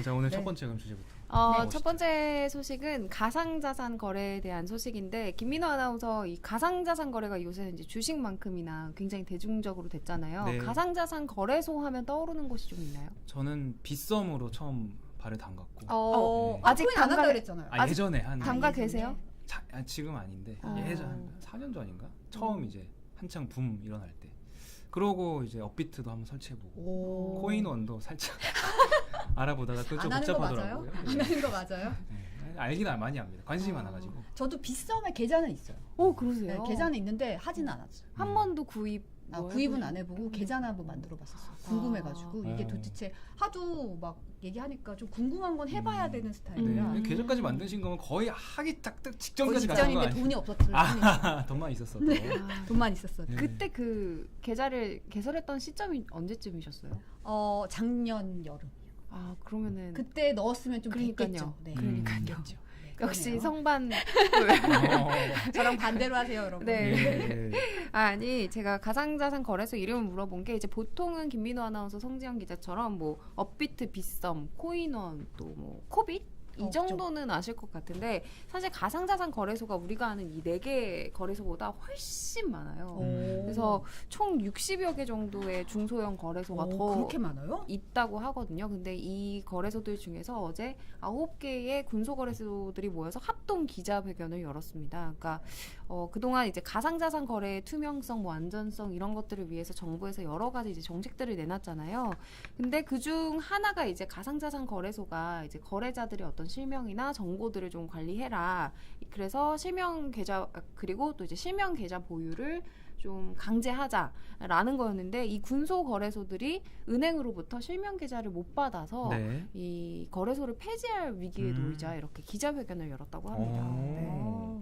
자, 오늘 네. 첫 번째 그럼 주제부터. 첫 번째 소식은 가상자산 거래에 대한 소식인데 김민호 아나운서 이 가상자산 거래가 요새 이제 주식만큼이나 굉장히 대중적으로 됐잖아요. 네. 가상자산 거래소 하면 떠오르는 곳이 좀 있나요? 저는 빗썸으로 처음 발을 담갔고. 네. 아직 아직 안 한다 담가- 그랬잖아요. 아직 예전에 한 담가 예전에? 계세요? 지금 아닌데 어. 예전 한 4년 전인가 처음 이제 한창 붐 일어날 때. 그러고 이제 업비트도 한번 설치해보고 오. 코인원도 살짝 알아보다가 또 좀 안 하는 거 맞아요? 복잡하더라고요. 안 하는 거 맞아요? 네, 알기는 많이 합니다. 관심이 많아가지고. 저도 빗썸에 계좌는 있어요. 그러세요? 네, 계좌는 있는데 하지는 않았어요. 한 번도 구입 구입은 안 해보고 계좌는 한번 만들어봤었어요. 궁금해가지고 이게 아. 도대체 하도 막 얘기하니까 좀 궁금한 건 해봐야 되는 스타일이라. 계좌까지 만드신 거면 거의 하기 딱 거의 직전까지 가신 거 직전인데 아니에요? 돈이 없었을 뿐이에요. 돈만 있었어. 돈만 있었어. 네. 그때 그 계좌를 개설했던 시점이 언제쯤이셨어요? 작년 여름. 그러면은 그때 넣었으면 좀 그러니까요. 됐겠죠. 네. 그러니까요. 됐겠죠. 네, 역시 그러네요. 성반 저랑 반대로 하세요, 여러분. 네. 아니 제가 가상자산 거래소 이름을 물어본 게 이제 보통은 김민호 아나운서 성지영 기자처럼 뭐 업비트, 빗썸, 코인원 또 뭐 코빗 이 정도는 아실 것 같은데 사실 가상자산 거래소가 우리가 아는 이 4개 거래소보다 훨씬 많아요. 그래서 총 60여 개 정도의 중소형 거래소가 더 그렇게 많아요? 있다고 하거든요. 근데 이 거래소들 중에서 어제 9개의 군소거래소들이 모여서 합동 기자회견을 열었습니다. 그러니까 그동안 이제 가상자산 거래의 투명성, 뭐 안전성 이런 것들을 위해서 정부에서 여러 가지 이제 정책들을 내놨잖아요. 근데 그중 하나가 이제 가상자산 거래소가 이제 거래자들의 어떤 실명이나 정보들을 좀 관리해라. 그래서 실명 계좌 그리고 또 이제 실명 계좌 보유를 좀 강제하자라는 거였는데 이 군소 거래소들이 은행으로부터 실명 계좌를 못 받아서 네. 이 거래소를 폐지할 위기에 놓이자 이렇게 기자회견을 열었다고 합니다. 네.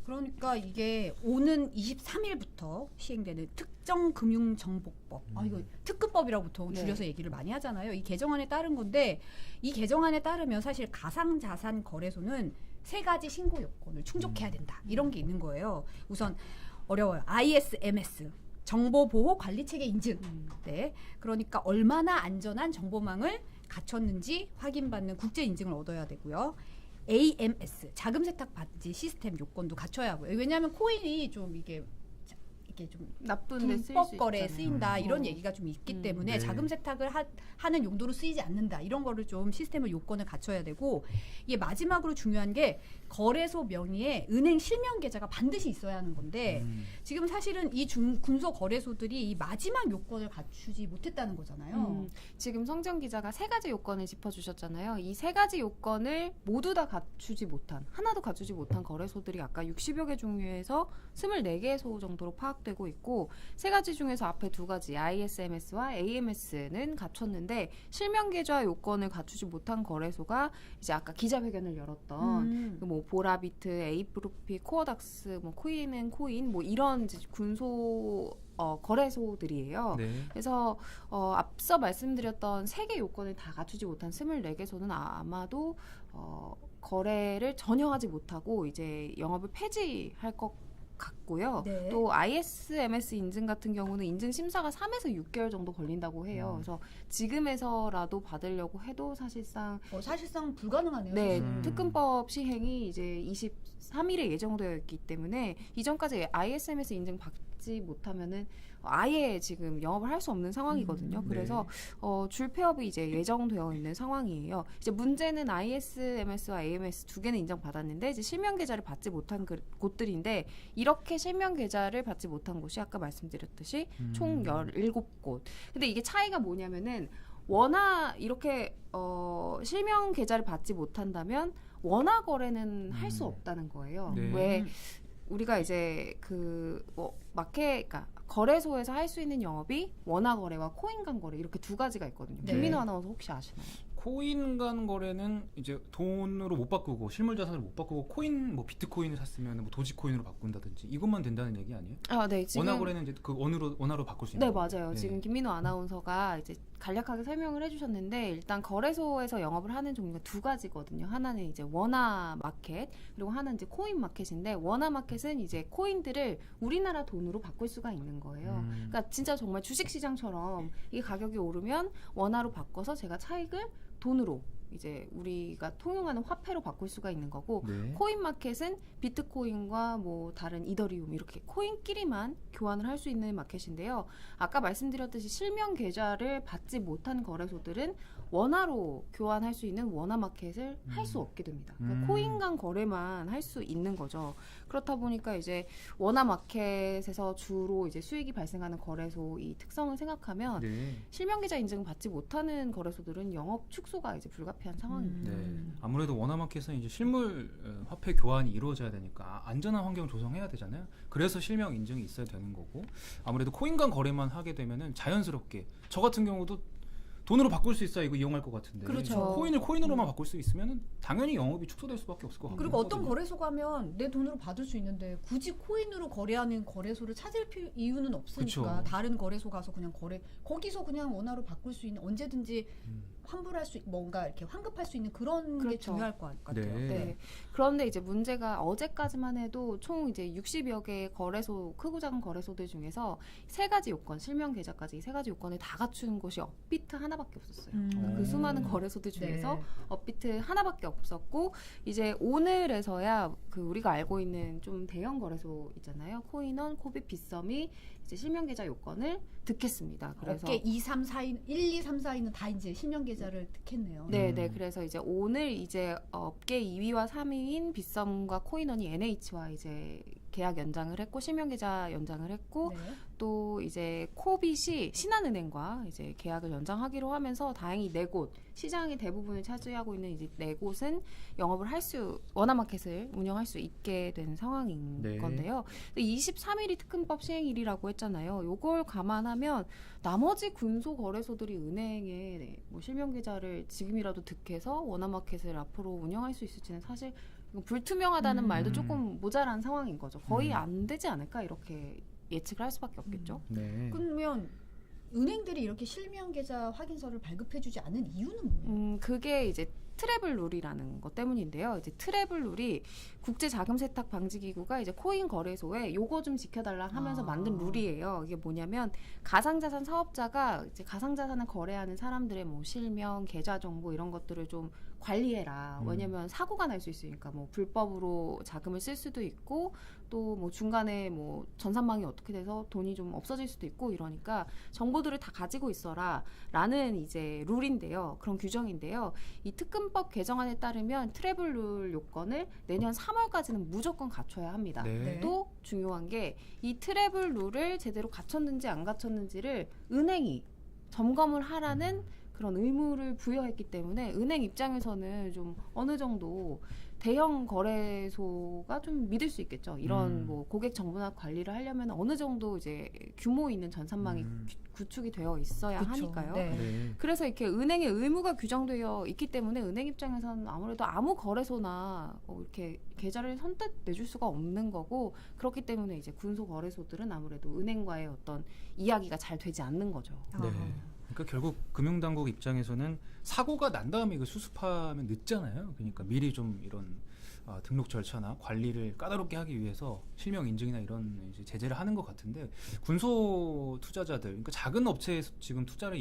그러니까 이게 오는 23일부터 시행되는 특정금융정보법. 이거 특급법이라고 보통 네. 줄여서 얘기를 많이 하잖아요. 이 개정안에 따른 건데 이 개정안에 따르면 사실 가상자산 거래소는 3가지 신고 요건을 충족해야 된다. 이런 게 있는 거예요. 우선 어려워요. ISMS. 정보보호관리체계 인증. 네. 그러니까 얼마나 안전한 정보망을 갖췄는지 확인받는 국제 인증을 얻어야 되고요. AMS 자금 세탁 방지 시스템 요건도 갖춰야 하고요. 왜냐하면 코인이 좀 이게 좀 나쁜데 쓸 불법 수 거래에 있잖아요. 쓰인다 이런 얘기가 좀 있기 때문에 네. 자금 세탁을 하는 용도로 쓰이지 않는다 이런 거를 좀 시스템을 요건을 갖춰야 되고 이게 마지막으로 중요한 게 거래소 명의의 은행 실명 계좌가 반드시 있어야 하는 건데 지금 사실은 이 군소 거래소들이 이 마지막 요건을 갖추지 못했다는 거잖아요. 지금 성정 기자가 3가지 요건을 짚어주셨잖아요. 이 3가지 요건을 모두 다 갖추지 못한 하나도 갖추지 못한 거래소들이 아까 60여 개 중에서 24개소 정도로 파악되고 있고 3가지 중에서 앞에 2가지 ISMS와 AMS는 갖췄는데 실명 계좌 요건을 갖추지 못한 거래소가 이제 아까 기자회견을 열었던 뭐 보라비트, 에이프로피, 코어닥스, 뭐 코인은 코인 뭐 이런 이제 군소 거래소들이에요. 네. 그래서 앞서 말씀드렸던 3개 요건을 다 갖추지 못한 24개소는 아마도 거래를 전혀 하지 못하고 이제 영업을 폐지할 것 같고요. 네. 또 ISMS 인증 같은 경우는 인증 심사가 3에서 6개월 정도 걸린다고 해요. 그래서 지금에서라도 받으려고 해도 사실상 사실상 불가능하네요. 네, 사실. 특근법 시행이 이제 23일에 예정되어 있기 때문에 이전까지 ISMS 인증 받지 못하면은 아예 지금 영업을 할 수 없는 상황이거든요. 그래서 줄 폐업이 이제 예정되어 있는 상황이에요. 이제 문제는 ISMS와 AMS 2개는 인정받았는데 이제 실명 계좌를 받지 못한 곳들인데 이렇게 실명 계좌를 받지 못한 곳이 아까 말씀드렸듯이 총 17곳. 근데 이게 차이가 뭐냐면은 이렇게 실명 계좌를 받지 못한다면 원화 거래는 할 수 없다는 거예요. 네. 왜 우리가 이제 그러니까 거래소에서 할 수 있는 영업이 원화 거래와 코인 간 거래 이렇게 2가지가 있거든요. 네. 김민호 아나운서 혹시 아시나요? 코인 간 거래는 이제 돈으로 못 바꾸고 실물 자산을 못 바꾸고 코인 뭐 비트코인을 샀으면 뭐 도지코인으로 바꾼다든지 이것만 된다는 얘기 아니에요? 네, 지금 원화 거래는 이제 그 원화로 바꿀 수 있는 네, 거죠? 맞아요. 네. 지금 김민호 아나운서가 이제 간략하게 설명을 해주셨는데 일단 거래소에서 영업을 하는 종류가 두 가지거든요. 하나는 이제 원화 마켓 그리고 하나는 이제 코인 마켓인데 원화 마켓은 이제 코인들을 우리나라 돈으로 바꿀 수가 있는 거예요. 그러니까 진짜 정말 주식시장처럼 이 가격이 오르면 원화로 바꿔서 제가 차익을 돈으로 이제 우리가 통용하는 화폐로 바꿀 수가 있는 거고 네. 코인 마켓은 비트코인과 뭐 다른 이더리움 이렇게 코인끼리만 교환을 할 수 있는 마켓인데요. 아까 말씀드렸듯이 실명 계좌를 받지 못한 거래소들은 원화로 교환할 수 있는 원화 마켓을 할 수 없게 됩니다. 그러니까 코인 간 거래만 할 수 있는 거죠. 그렇다 보니까 이제 원화 마켓에서 주로 이제 수익이 발생하는 거래소 이 특성을 생각하면 네. 실명 계좌 인증 받지 못하는 거래소들은 영업 축소가 이제 불가피한 상황입니다. 네. 아무래도 원화마켓은 이제 실물 화폐 교환이 이루어져야 되니까 안전한 환경 조성해야 되잖아요. 그래서 실명 인증이 있어야 되는 거고 아무래도 코인 간 거래만 하게 되면은 자연스럽게 저 같은 경우도 돈으로 바꿀 수 있어야 이거 이용할 것 같은데 그렇죠. 코인을 코인으로만 바꿀 수 있으면 당연히 영업이 축소될 수밖에 없을 것 같아요. 그리고 어떤 거래소 가면 내 돈으로 받을 수 있는데 굳이 코인으로 거래하는 거래소를 찾을 이유는 없으니까 그쵸. 다른 거래소 가서 그냥 거기서 그냥 원화로 바꿀 수 있는 언제든지 환불할 수 뭔가 이렇게 환급할 수 있는 그런 게 그렇죠. 중요할 것 같아요. 네. 네. 그런데 이제 문제가 어제까지만 해도 총 이제 60여 개의 거래소, 크고 작은 거래소들 중에서 세 가지 요건, 실명 계좌까지 이 세 가지 요건을 다 갖춘 곳이 업비트 하나밖에 없었어요. 그 수많은 거래소들 중에서 네. 업비트 하나밖에 없었고 이제 오늘에서야 그 우리가 알고 있는 좀 대형 거래소 있잖아요. 코인원, 코빗, 빗썸이 이제 실명 계좌 요건을 득했습니다. 그래서 업계 2, 3, 4위, 1, 2, 3, 4위는 다 이제 실명 계좌를 득했네요. 네, 네. 그래서 이제 오늘 이제 업계 2위와 3위인 빗썸과 코인원이 NH와 이제 계약 연장을 했고 실명 계좌 연장을 했고 네. 또 이제 코빗이 신한은행과 이제 계약을 연장하기로 하면서 다행히 네 곳 시장의 대부분을 차지하고 있는 이제 네 곳은 영업을 할 수 원화마켓을 운영할 수 있게 된 상황인 네. 건데요. 근데 23일이 특근법 시행일이라고 했잖아요. 요걸 감안하면 나머지 군소 거래소들이 은행에 뭐 실명 계좌를 지금이라도 득해서 원화마켓을 앞으로 운영할 수 있을지는 사실 불투명하다는 말도 조금 모자란 상황인 거죠. 거의 안 되지 않을까 이렇게 예측을 할 수밖에 없겠죠. 네. 그러면 은행들이 이렇게 실명 계좌 확인서를 발급해주지 않은 이유는 뭐예요? 그게 이제 트래블 룰이라는 것 때문인데요. 이제 트래블 룰이 국제 자금 세탁 방지 기구가 이제 코인 거래소에 요거 좀 지켜달라 하면서 만든 룰이에요. 이게 뭐냐면 가상자산 사업자가 이제 가상자산을 거래하는 사람들의 뭐 실명, 계좌 정보 이런 것들을 좀 관리해라. 왜냐면 사고가 날 수 있으니까 뭐 불법으로 자금을 쓸 수도 있고 또 뭐 중간에 뭐 전산망이 어떻게 돼서 돈이 좀 없어질 수도 있고 이러니까 정보들을 다 가지고 있어라라는 이제 룰인데요. 그런 규정인데요. 이 특근법 개정안에 따르면 트래블 룰 요건을 내년 3월까지는 무조건 갖춰야 합니다. 네. 또 중요한 게 이 트래블 룰을 제대로 갖췄는지 안 갖췄는지를 은행이 점검을 하라는 그런 의무를 부여했기 때문에 은행 입장에서는 좀 어느 정도 대형 거래소가 좀 믿을 수 있겠죠. 이런 뭐 고객 정보나 관리를 하려면 어느 정도 이제 규모 있는 전산망이 구축이 되어 있어야 그쵸. 하니까요. 네. 네. 그래서 이렇게 은행의 의무가 규정되어 있기 때문에 은행 입장에서는 아무래도 아무 거래소나 이렇게 계좌를 선뜻 내줄 수가 없는 거고 그렇기 때문에 이제 군소 거래소들은 아무래도 은행과의 어떤 이야기가 잘 되지 않는 거죠. 네. 그러니까 결국 금융당국 입장에서는 사고가 난 다음에 그 수습하면 늦잖아요. 그러니까 미리 좀 이런 등록 절차나 관리를 까다롭게 하기 위해서 실명 인증이나 이런 이제 제재를 하는 것 같은데 군소 투자자들, 그러니까 작은 업체에서 지금 투자를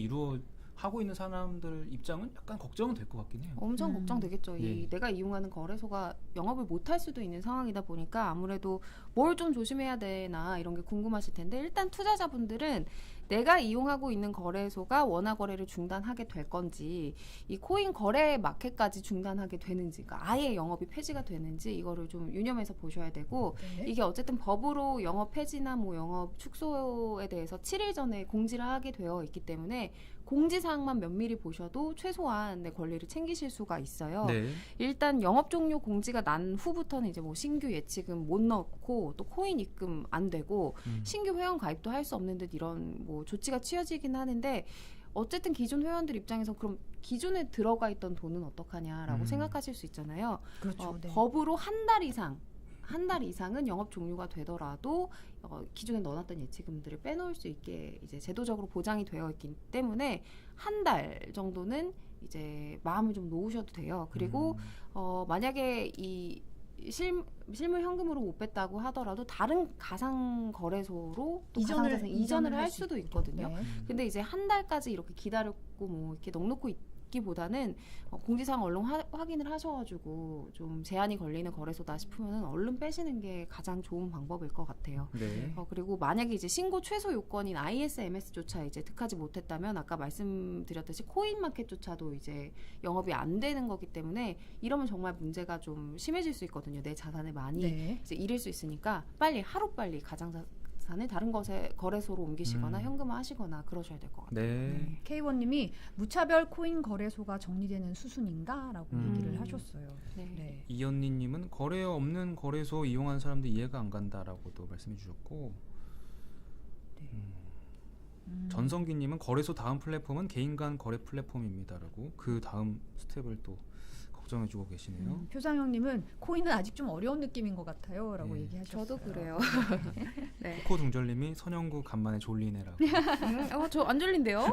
하고 있는 사람들 입장은 약간 걱정은 될 것 같긴 해요. 엄청 걱정되겠죠. 예. 내가 이용하는 거래소가 영업을 못할 수도 있는 상황이다 보니까 아무래도 뭘 좀 조심해야 되나 이런 게 궁금하실 텐데 일단 투자자분들은 내가 이용하고 있는 거래소가 원화 거래를 중단하게 될 건지 이 코인 거래 마켓까지 중단하게 되는지 그러니까 아예 영업이 폐지가 되는지 이거를 좀 유념해서 보셔야 되고 네. 이게 어쨌든 법으로 영업 폐지나 뭐 영업 축소에 대해서 7일 전에 공지를 하게 되어 있기 때문에 공지사항만 면밀히 보셔도 최소한 내 권리를 챙기실 수가 있어요. 네. 일단 영업 종료 공지가 난 후부터는 이제 뭐 신규 예치금 못 넣고 또 코인 입금 안 되고 신규 회원 가입도 할 수 없는 듯 이런 뭐 조치가 취해지긴 하는데 어쨌든 기존 회원들 입장에서 그럼 기존에 들어가 있던 돈은 어떡하냐라고 생각하실 수 있잖아요. 그렇죠. 네. 법으로 한 달 이상 한 달 이상은 영업 종료가 되더라도 기존에 넣어놨던 예치금들을 빼놓을 수 있게 이제 제도적으로 보장이 되어 있기 때문에 한 달 정도는 이제 마음을 좀 놓으셔도 돼요. 그리고 만약에 이 실물 현금으로 못 뺐다고 하더라도 다른 가상 거래소로 또 이전을 할 수도 있거든요. 네. 근데 이제 한 달까지 이렇게 기다렸고 뭐 이렇게 넉넉고 있기보다는 공지사항 얼른 확인을 하셔가지고 좀 제한이 걸리는 거래소다 싶으면 얼른 빼시는 게 가장 좋은 방법일 것 같아요. 네. 그리고 만약에 이제 신고 최소 요건인 ISMS조차 이제 득하지 못했다면 아까 말씀드렸듯이 코인마켓조차도 이제 영업이 안 되는 거기 때문에 이러면 정말 문제가 좀 심해질 수 있거든요. 내 자산을 많이 네. 이제 잃을 수 있으니까 하루빨리 가상자산을 다른 것에 거래소로 옮기시거나 현금화하시거나 그러셔야 될 것 같아요. 네. K1님이 무차별 코인 거래소가 정리되는 수순인가라고 얘기를 하셨어요. 네. 네. 이현니님은 거래 없는 거래소 이용한 사람들 이해가 안 간다라고도 말씀해 주셨고, 전성기님은 거래소 다음 플랫폼은 개인 간 거래 플랫폼입니다라고 그 다음 스텝을 또 걱정해주고 계시네요. 표상형님은 코인은 아직 좀 어려운 느낌인 것 같아요라고 네. 얘기하셨어요. 저도 그래요. 네. 코둥절님이 선영구 간만에 졸리네라고. 저 안 졸린데요?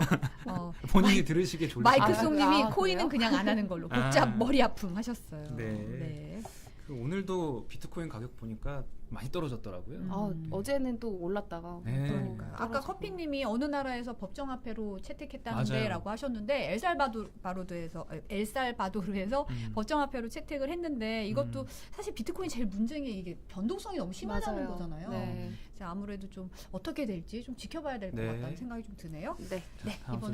본인이 들으시기에 졸리시네요. 마이크송님이 아, 코인은 그래요? 그냥 안 하는 걸로 복잡 아. 머리 아픔 하셨어요. 네. 그 오늘도 비트코인 가격 보니까 많이 떨어졌더라고요. 어제는 또 올랐다가 네. 그러니까요. 아까 떨어지고. 커피님이 어느 나라에서 법정화폐로 채택했다는데라고 하셨는데 엘살바도르에서 법정화폐로 채택을 했는데 이것도 사실 비트코인 제일 문제인 게 이게 변동성이 너무 심하다는 맞아요. 거잖아요. 네. 아무래도 좀 어떻게 될지 좀 지켜봐야 될 것 네. 같다는 생각이 좀 드네요. 네. 네, 다음 이번에